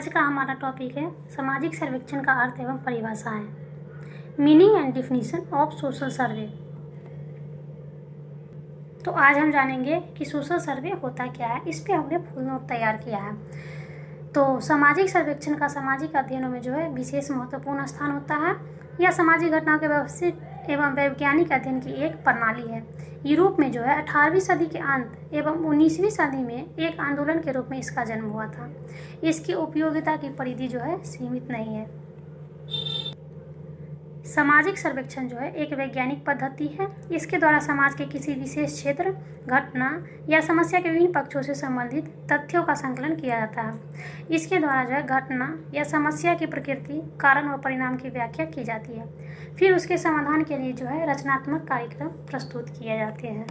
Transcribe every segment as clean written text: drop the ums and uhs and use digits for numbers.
का हमारा टॉपिक है सामाजिक सर्वेक्षण का अर्थ एवं परिभाषाएं। Meaning and definition of social survey. तो आज हम जानेंगे कि सोशल सर्वे होता क्या है। इस पे हमने फुल नोट तैयार किया है। तो सामाजिक सर्वेक्षण का सामाजिक अध्ययनों में जो है विशेष महत्वपूर्ण स्थान होता है। यह सामाजिक घटनाओं के व्यवस्थित एवं वैज्ञानिक अध्ययन की एक प्रणाली है। यूरोप में जो है 18वीं सदी के अंत एवं 19वीं सदी में एक आंदोलन के रूप में इसका जन्म हुआ था। इसकी उपयोगिता की परिधि जो है सीमित नहीं है। सामाजिक सर्वेक्षण जो है एक वैज्ञानिक पद्धति है। इसके द्वारा समाज के किसी विशेष क्षेत्र, घटना या समस्या के विभिन्न पक्षों से संबंधित तथ्यों का संकलन किया जाता है। इसके द्वारा जो है घटना या समस्या की प्रकृति, कारण व परिणाम की व्याख्या की जाती है। फिर उसके समाधान के लिए जो है रचनात्मक कार्यक्रम प्रस्तुत किए जाते हैं।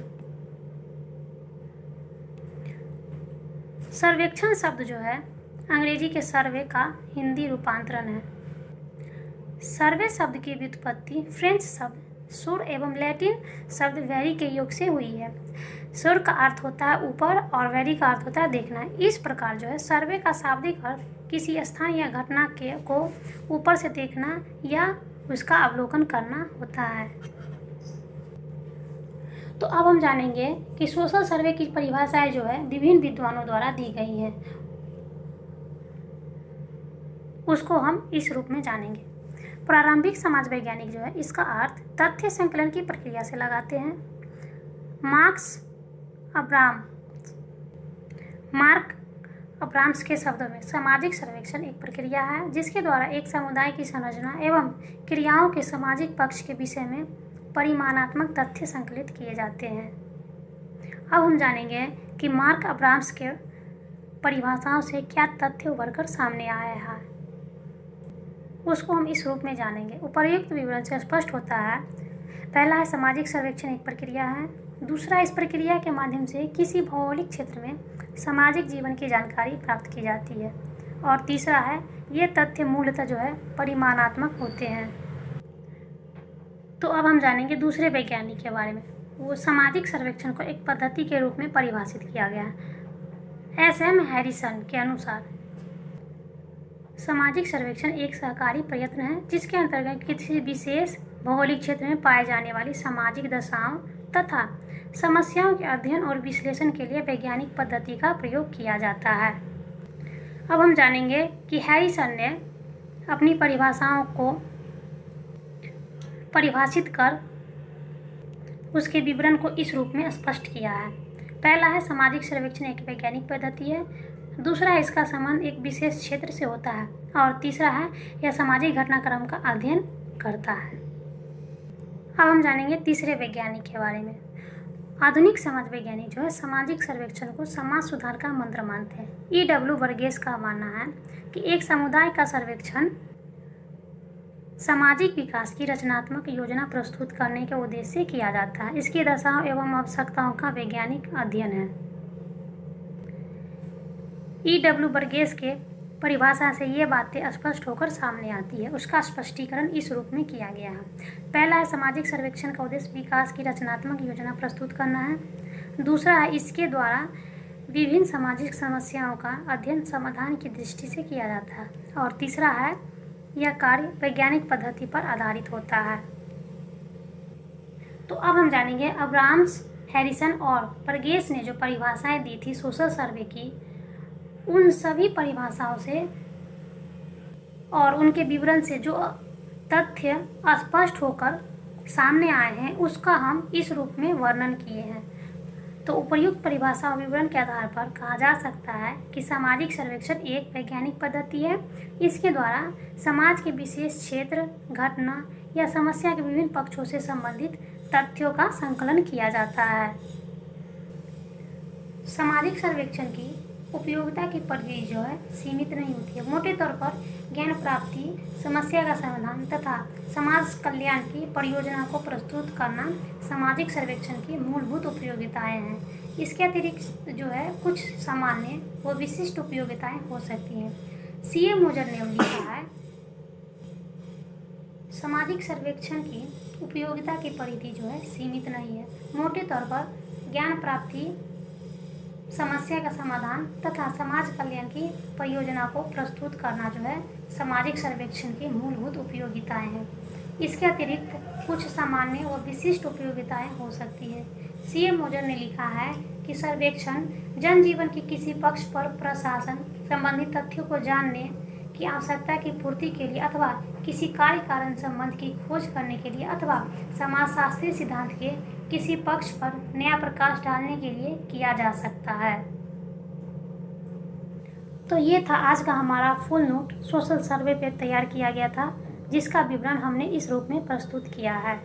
सर्वेक्षण शब्द जो है अंग्रेजी के सर्वे का हिंदी रूपांतरण है। सर्वे शब्द की व्युत्पत्ति फ्रेंच शब्द सुर एवं लैटिन शब्द वेरी के योग से हुई है। सुर का अर्थ होता है ऊपर और वेरी का अर्थ होता है देखना। इस प्रकार जो है सर्वे का शाब्दिक अर्थ किसी स्थान या घटना को ऊपर से देखना या उसका अवलोकन करना होता है। तो अब हम जानेंगे कि सोशल सर्वे की परिभाषाएं जो है विभिन्न विद्वानों द्वारा दी गई हैं। उसको हम इस रूप में जानेंगे। प्रारंभिक समाज वैज्ञानिक जो है इसका अर्थ तथ्य संकलन की प्रक्रिया से लगाते हैं। मार्क अब्राम्स के शब्दों में सामाजिक सर्वेक्षण एक प्रक्रिया है जिसके द्वारा एक समुदाय की संरचना एवं क्रियाओं के सामाजिक पक्ष के विषय में परिमाणात्मक तथ्य संकलित किए जाते हैं। अब हम जानेंगे कि मार्क अब्राम्स के परिभाषाओं से क्या तथ्य उभरकर सामने आया है। उसको हम इस रूप में जानेंगे। उपर्युक्त विवरण से स्पष्ट होता है। पहला है सामाजिक सर्वेक्षण एक प्रक्रिया है। दूसरा, इस प्रक्रिया के माध्यम से किसी भौगोलिक क्षेत्र में सामाजिक जीवन की जानकारी प्राप्त की जाती है। और तीसरा है, ये तथ्य मूलतः जो है परिमाणात्मक होते हैं। तो अब हम जानेंगे दूसरे वैज्ञानिक के बारे में। वो सामाजिक सर्वेक्षण को एक पद्धति के रूप में परिभाषित किया गया है। SM हैरिसन के अनुसार सामाजिक सर्वेक्षण एक सहकारी प्रयत्न है जिसके अंतर्गत किसी विशेष भौगोलिक क्षेत्र में पाए जाने वाली सामाजिक दशाओं तथा समस्याओं के अध्ययन और विश्लेषण के लिए वैज्ञानिक पद्धति का प्रयोग किया जाता है। अब हम जानेंगे कि हैरिसन ने अपनी परिभाषाओं को परिभाषित कर उसके विवरण को इस रूप में स्पष्ट किया है। पहला है सामाजिक सर्वेक्षण एक वैज्ञानिक पद्धति है। दूसरा है इसका संबंध एक विशेष क्षेत्र से होता है। और तीसरा है यह सामाजिक घटनाक्रम का अध्ययन करता है। अब हम जानेंगे तीसरे वैज्ञानिक के बारे में। आधुनिक समाज वैज्ञानिक जो है सामाजिक सर्वेक्षण को समाज सुधार का मंत्र मानते हैं। EW वर्गेस का मानना है कि एक समुदाय का सर्वेक्षण सामाजिक विकास की रचनात्मक योजना प्रस्तुत करने के उद्देश्य से किया जाता है। इसकी दशाओं एवं आवश्यकताओं का वैज्ञानिक अध्ययन है। EW वर्गेस के परिभाषा से ये बातें स्पष्ट होकर सामने आती है। उसका स्पष्टीकरण इस रूप में किया गया है। पहला है सामाजिक सर्वेक्षण का उद्देश्य विकास की रचनात्मक योजना प्रस्तुत करना है। दूसरा है इसके द्वारा विभिन्न सामाजिक समस्याओं का अध्ययन समाधान की दृष्टि से किया जाता है। और तीसरा है यह कार्य वैज्ञानिक पद्धति पर आधारित होता है। तो अब हम जानेंगे अब्राम्स, हैरिसन और वर्गेस ने जो परिभाषाएं दी थी सोशल सर्वे की, उन सभी परिभाषाओं से और उनके विवरण से जो तथ्य स्पष्ट होकर सामने आए हैं उसका हम इस रूप में वर्णन किए हैं। तो उपर्युक्त परिभाषा और विवरण के आधार पर कहा जा सकता है कि सामाजिक सर्वेक्षण एक वैज्ञानिक पद्धति है। इसके द्वारा समाज के विशेष क्षेत्र, घटना या समस्या के विभिन्न पक्षों से संबंधित तथ्यों का संकलन किया जाता है। सामाजिक सर्वेक्षण की उपयोगिता की परिधि जो है सीमित नहीं होती है। मोटे तौर पर ज्ञान प्राप्ति, समस्या का समाधान तथा समाज कल्याण की परियोजना को प्रस्तुत करना सामाजिक सर्वेक्षण की मूलभूत उपयोगिताएं हैं। इसके अतिरिक्त जो है कुछ सामान्य व विशिष्ट उपयोगिताएं हो सकती हैं। CA मोजर ने लिखा है, सामाजिक सर्वेक्षण की उपयोगिता की परिधि जो है सीमित नहीं है। मोटे तौर पर ज्ञान प्राप्ति, समस्या का समाधान तथा समाज कल्याण की परियोजना को प्रस्तुत करना जो है सामाजिक सर्वेक्षण की मूलभूत उपयोगिताएं हैं। इसके अतिरिक्त कुछ सामान्य व विशिष्ट उपयोगिताएं हो सकती है। सीएम मोजर ने लिखा है कि सर्वेक्षण जनजीवन के किसी पक्ष पर प्रशासन संबंधी तथ्यों को जानने की आवश्यकता की पूर्ति के लिए अथवा किसी कार्य कारण संबंध की खोज करने के लिए अथवा समाजशास्त्रीय सिद्धांत के किसी पक्ष पर नया प्रकाश डालने के लिए किया जा सकता है। तो ये था आज का हमारा फुल नोट सोशल सर्वे पे तैयार किया गया था, जिसका विवरण हमने इस रूप में प्रस्तुत किया है।